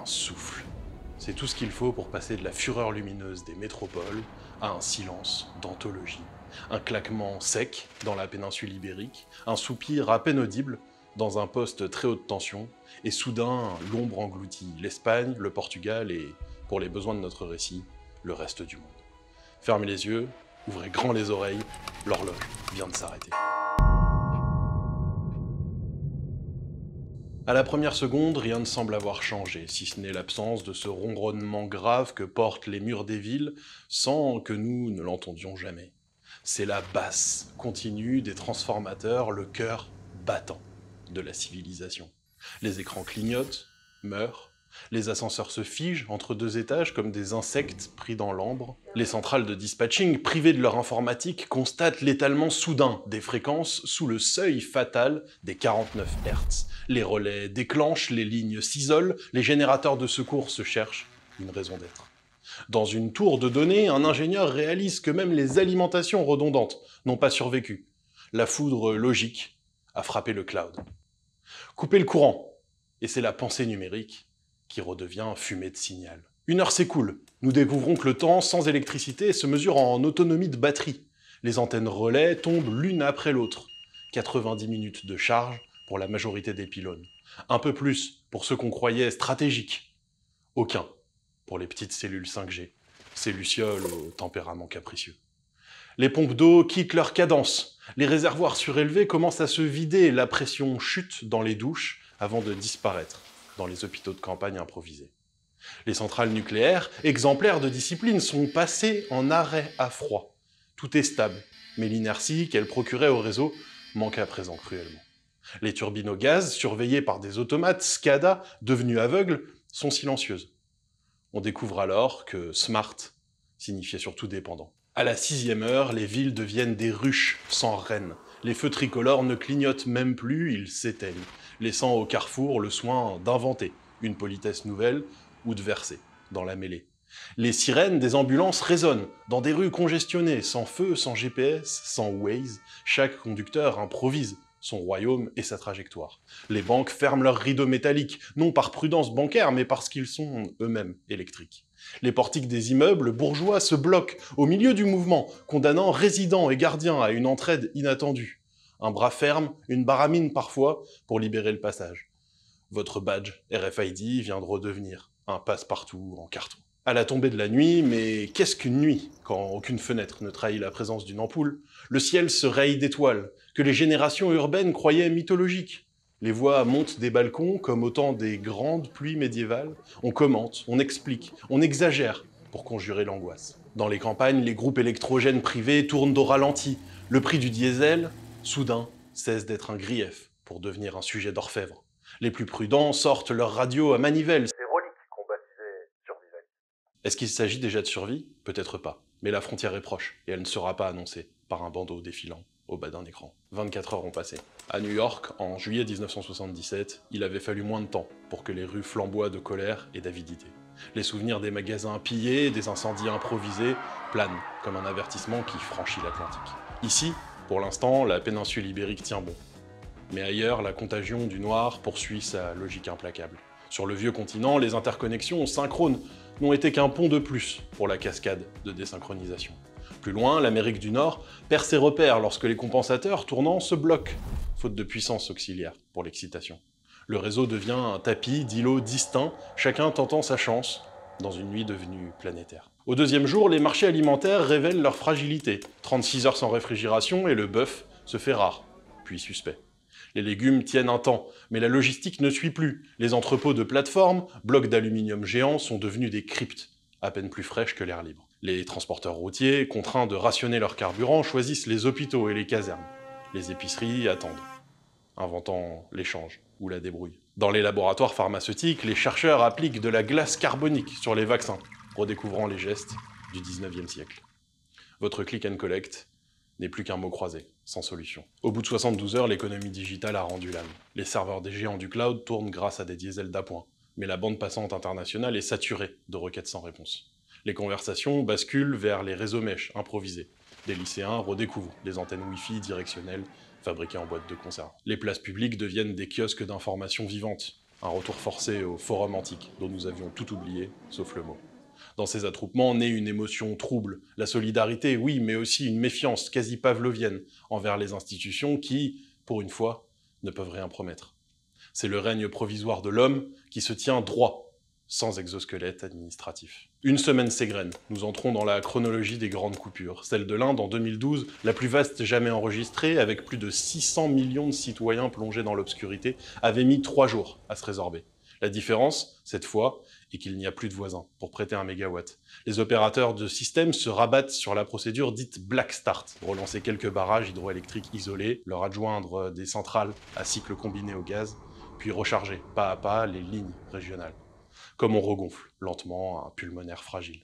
un souffle. C'est tout ce qu'il faut pour passer de la fureur lumineuse des métropoles à un silence d'anthologie. Un claquement sec dans la péninsule ibérique, un soupir à peine audible dans un poste très haute tension, et soudain, l'ombre engloutit l'Espagne, le Portugal et, pour les besoins de notre récit, le reste du monde. Fermez les yeux, ouvrez grand les oreilles, l'horloge vient de s'arrêter. À la première seconde, rien ne semble avoir changé, si ce n'est l'absence de ce ronronnement grave que portent les murs des villes, sans que nous ne l'entendions jamais. C'est la basse continue des transformateurs, le cœur battant de la civilisation. Les écrans clignotent, meurent, les ascenseurs se figent entre deux étages comme des insectes pris dans l'ambre. Les centrales de dispatching, privées de leur informatique, constatent l'étalement soudain des fréquences sous le seuil fatal des 49 Hz. Les relais déclenchent, les lignes s'isolent, les générateurs de secours se cherchent une raison d'être. Dans une tour de données, un ingénieur réalise que même les alimentations redondantes n'ont pas survécu. La foudre logique a frappé le cloud. Couper le courant, et c'est la pensée numérique qui redevient fumée de signal. Une heure s'écoule. Nous découvrons que le temps sans électricité se mesure en autonomie de batterie. Les antennes relais tombent l'une après l'autre. 90 minutes de charge pour la majorité des pylônes. Un peu plus pour ceux qu'on croyait stratégiques. Aucun pour les petites cellules 5G, ces lucioles au tempérament capricieux. Les pompes d'eau quittent leur cadence. Les réservoirs surélevés commencent à se vider. La pression chute dans les douches avant de disparaître dans les hôpitaux de campagne improvisés. Les centrales nucléaires, exemplaires de discipline, sont passées en arrêt à froid. Tout est stable, mais l'inertie qu'elles procuraient au réseau manque à présent cruellement. Les turbines au gaz, surveillées par des automates SCADA devenus aveugles, sont silencieuses. On découvre alors que smart signifiait surtout dépendant. À la 6e heure, les villes deviennent des ruches sans reine. Les feux tricolores ne clignotent même plus, ils s'éteignent, laissant au carrefour le soin d'inventer une politesse nouvelle ou de verser dans la mêlée. Les sirènes des ambulances résonnent dans des rues congestionnées, sans feu, sans GPS, sans Waze. Chaque conducteur improvise son royaume et sa trajectoire. Les banques ferment leurs rideaux métalliques, non par prudence bancaire, mais parce qu'ils sont eux-mêmes électriques. Les portiques des immeubles bourgeois se bloquent au milieu du mouvement, condamnant résidents et gardiens à une entraide inattendue. Un bras ferme, une baramine parfois, pour libérer le passage. Votre badge RFID vient de redevenir un passe-partout en carton. À la tombée de la nuit, mais qu'est-ce qu'une nuit, quand aucune fenêtre ne trahit la présence d'une ampoule? Le ciel se raye d'étoiles, que les générations urbaines croyaient mythologiques. Les voix montent des balcons comme au temps des grandes pluies médiévales. On commente, on explique, on exagère pour conjurer l'angoisse. Dans les campagnes, les groupes électrogènes privés tournent au ralenti. Le prix du diesel, soudain, cesse d'être un grief pour devenir un sujet d'orfèvre. Les plus prudents sortent leur radio à manivelle. C'est Relique qu'on baptisait Survival. Est-ce qu'il s'agit déjà de survie? Peut-être pas. Mais la frontière est proche, et elle ne sera pas annoncée par un bandeau défilant au bas d'un écran. 24 heures ont passé. À New York, en juillet 1977, il avait fallu moins de temps pour que les rues flamboient de colère et d'avidité. Les souvenirs des magasins pillés, des incendies improvisés, planent comme un avertissement qui franchit l'Atlantique. Ici, pour l'instant, la péninsule ibérique tient bon. Mais ailleurs, la contagion du noir poursuit sa logique implacable. Sur le vieux continent, les interconnexions synchrones n'ont été qu'un pont de plus pour la cascade de désynchronisation. Plus loin, l'Amérique du Nord perd ses repères lorsque les compensateurs tournants se bloquent, faute de puissance auxiliaire pour l'excitation. Le réseau devient un tapis d'îlots distincts, chacun tentant sa chance dans une nuit devenue planétaire. Au deuxième jour, les marchés alimentaires révèlent leur fragilité. 36 heures sans réfrigération et le bœuf se fait rare, puis suspect. Les légumes tiennent un temps, mais la logistique ne suit plus. Les entrepôts de plateformes, blocs d'aluminium géants, sont devenus des cryptes, à peine plus fraîches que l'air libre. Les transporteurs routiers, contraints de rationner leur carburant, choisissent les hôpitaux et les casernes. Les épiceries attendent, inventant l'échange ou la débrouille. Dans les laboratoires pharmaceutiques, les chercheurs appliquent de la glace carbonique sur les vaccins, redécouvrant les gestes du 19e siècle. Votre click and collect n'est plus qu'un mot croisé, sans solution. Au bout de 72 heures, l'économie digitale a rendu l'âme. Les serveurs des géants du cloud tournent grâce à des diesels d'appoint, mais la bande passante internationale est saturée de requêtes sans réponse. Les conversations basculent vers les réseaux mèches improvisés. Des lycéens redécouvrent les antennes Wi-Fi directionnelles fabriquées en boîte de conserve. Les places publiques deviennent des kiosques d'informations vivantes. Un retour forcé au forum antique, dont nous avions tout oublié, sauf le mot. Dans ces attroupements naît une émotion trouble, la solidarité, oui, mais aussi une méfiance quasi pavlovienne envers les institutions qui, pour une fois, ne peuvent rien promettre. C'est le règne provisoire de l'homme qui se tient droit, sans exosquelette administratif. Une semaine s'égrène, nous entrons dans la chronologie des grandes coupures. Celle de l'Inde en 2012, la plus vaste jamais enregistrée, avec plus de 600 millions de citoyens plongés dans l'obscurité, avait mis 3 jours à se résorber. La différence, cette fois, est qu'il n'y a plus de voisins pour prêter un mégawatt. Les opérateurs de système se rabattent sur la procédure dite Black Start, relancer quelques barrages hydroélectriques isolés, leur adjoindre des centrales à cycle combiné au gaz, puis recharger pas à pas les lignes régionales. Comme on regonfle lentement un pulmonaire fragile.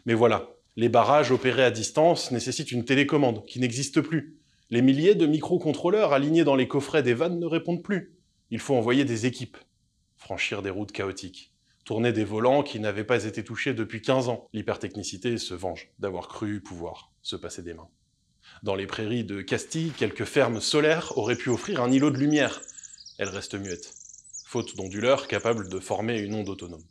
Mais voilà, les barrages opérés à distance nécessitent une télécommande qui n'existe plus. Les milliers de microcontrôleurs alignés dans les coffrets des vannes ne répondent plus. Il faut envoyer des équipes, franchir des routes chaotiques, tourner des volants qui n'avaient pas été touchés depuis 15 ans. L'hypertechnicité se venge d'avoir cru pouvoir se passer des mains. Dans les prairies de Castille, quelques fermes solaires auraient pu offrir un îlot de lumière. Elles restent muettes, faute d'onduleurs capables de former une onde autonome.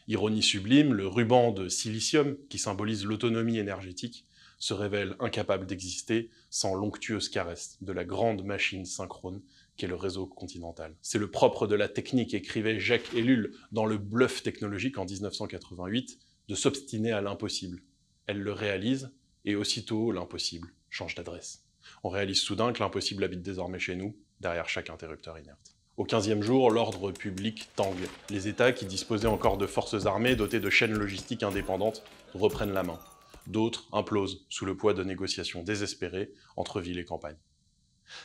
Ironie sublime, le ruban de silicium, qui symbolise l'autonomie énergétique, se révèle incapable d'exister sans l'onctueuse caresse de la grande machine synchrone qu'est le réseau continental. C'est le propre de la technique, écrivait Jacques Ellul dans le Bluff technologique en 1988, de s'obstiner à l'impossible. Elle le réalise, et aussitôt l'impossible change d'adresse. On réalise soudain que l'impossible habite désormais chez nous, derrière chaque interrupteur inerte. Au 15e jour, l'ordre public tangue. Les États qui disposaient encore de forces armées dotées de chaînes logistiques indépendantes reprennent la main. D'autres implosent sous le poids de négociations désespérées entre ville et campagne.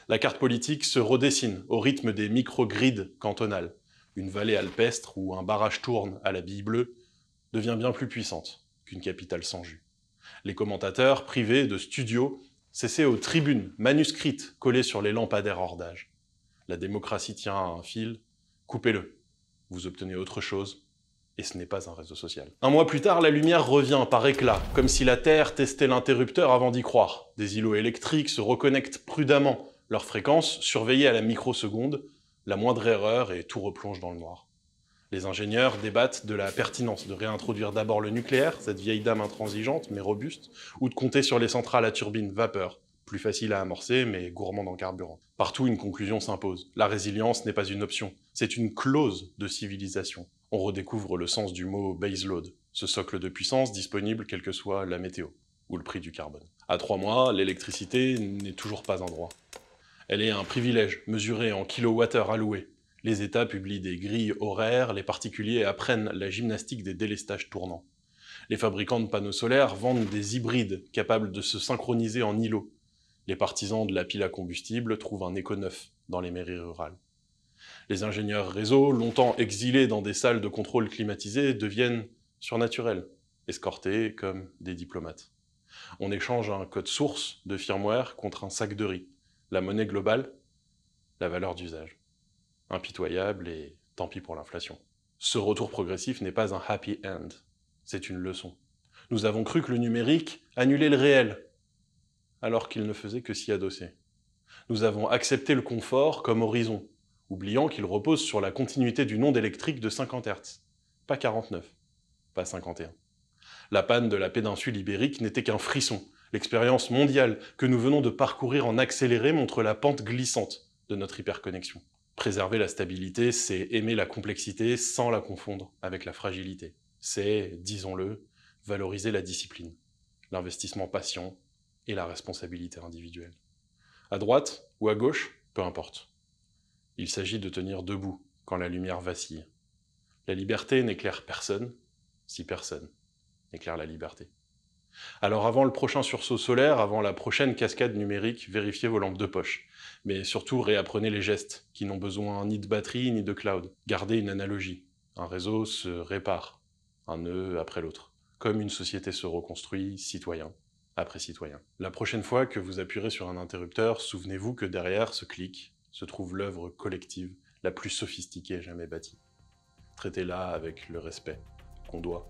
La carte politique se redessine au rythme des micro-grids cantonales. Une vallée alpestre où un barrage tourne à la bille bleue devient bien plus puissante qu'une capitale sans jus. Les commentateurs, privés de studios, s'essaient aux tribunes manuscrites collées sur les lampadaires hors d'âge. La démocratie tient à un fil, coupez-le. Vous obtenez autre chose, et ce n'est pas un réseau social. Un mois plus tard, la lumière revient par éclat, comme si la Terre testait l'interrupteur avant d'y croire. Des îlots électriques se reconnectent prudemment, leur fréquence surveillée à la microseconde, la moindre erreur et tout replonge dans le noir. Les ingénieurs débattent de la pertinence de réintroduire d'abord le nucléaire, cette vieille dame intransigeante mais robuste, ou de compter sur les centrales à turbine vapeur, plus facile à amorcer, mais gourmand en carburant. Partout, une conclusion s'impose. La résilience n'est pas une option, c'est une clause de civilisation. On redécouvre le sens du mot baseload, ce socle de puissance disponible quelle que soit la météo, ou le prix du carbone. À 3 mois, l'électricité n'est toujours pas un droit. Elle est un privilège, mesuré en kilowattheures alloués. Les États publient des grilles horaires, les particuliers apprennent la gymnastique des délestages tournants. Les fabricants de panneaux solaires vendent des hybrides capables de se synchroniser en îlots. Les partisans de la pile à combustible trouvent un écho neuf dans les mairies rurales. Les ingénieurs réseau, longtemps exilés dans des salles de contrôle climatisées, deviennent surnaturels, escortés comme des diplomates. On échange un code source de firmware contre un sac de riz. La monnaie globale, la valeur d'usage. Impitoyable et tant pis pour l'inflation. Ce retour progressif n'est pas un happy end, c'est une leçon. Nous avons cru que le numérique annulait le réel, alors qu'il ne faisait que s'y adosser. Nous avons accepté le confort comme horizon, oubliant qu'il repose sur la continuité d'une onde électrique de 50 Hz, pas 49, pas 51. La panne de la péninsule ibérique n'était qu'un frisson. L'expérience mondiale que nous venons de parcourir en accéléré montre la pente glissante de notre hyperconnexion. Préserver la stabilité, c'est aimer la complexité sans la confondre avec la fragilité. C'est, disons-le, valoriser la discipline, l'investissement patient et la responsabilité individuelle. À droite ou à gauche, peu importe. Il s'agit de tenir debout quand la lumière vacille. La liberté n'éclaire personne si personne n'éclaire la liberté. Alors avant le prochain sursaut solaire, avant la prochaine cascade numérique, vérifiez vos lampes de poche. Mais surtout, réapprenez les gestes, qui n'ont besoin ni de batterie ni de cloud. Gardez une analogie. Un réseau se répare, un nœud après l'autre, comme une société se reconstruit, citoyen après citoyen. La prochaine fois que vous appuierez sur un interrupteur, souvenez-vous que derrière ce clic se trouve l'œuvre collective la plus sophistiquée jamais bâtie. Traitez-la avec le respect qu'on doit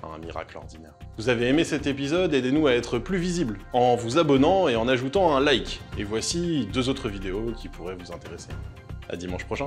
à un miracle ordinaire. Vous avez aimé cet épisode? Aidez-nous à être plus visibles en vous abonnant et en ajoutant un like. Et voici 2 autres vidéos qui pourraient vous intéresser. À dimanche prochain.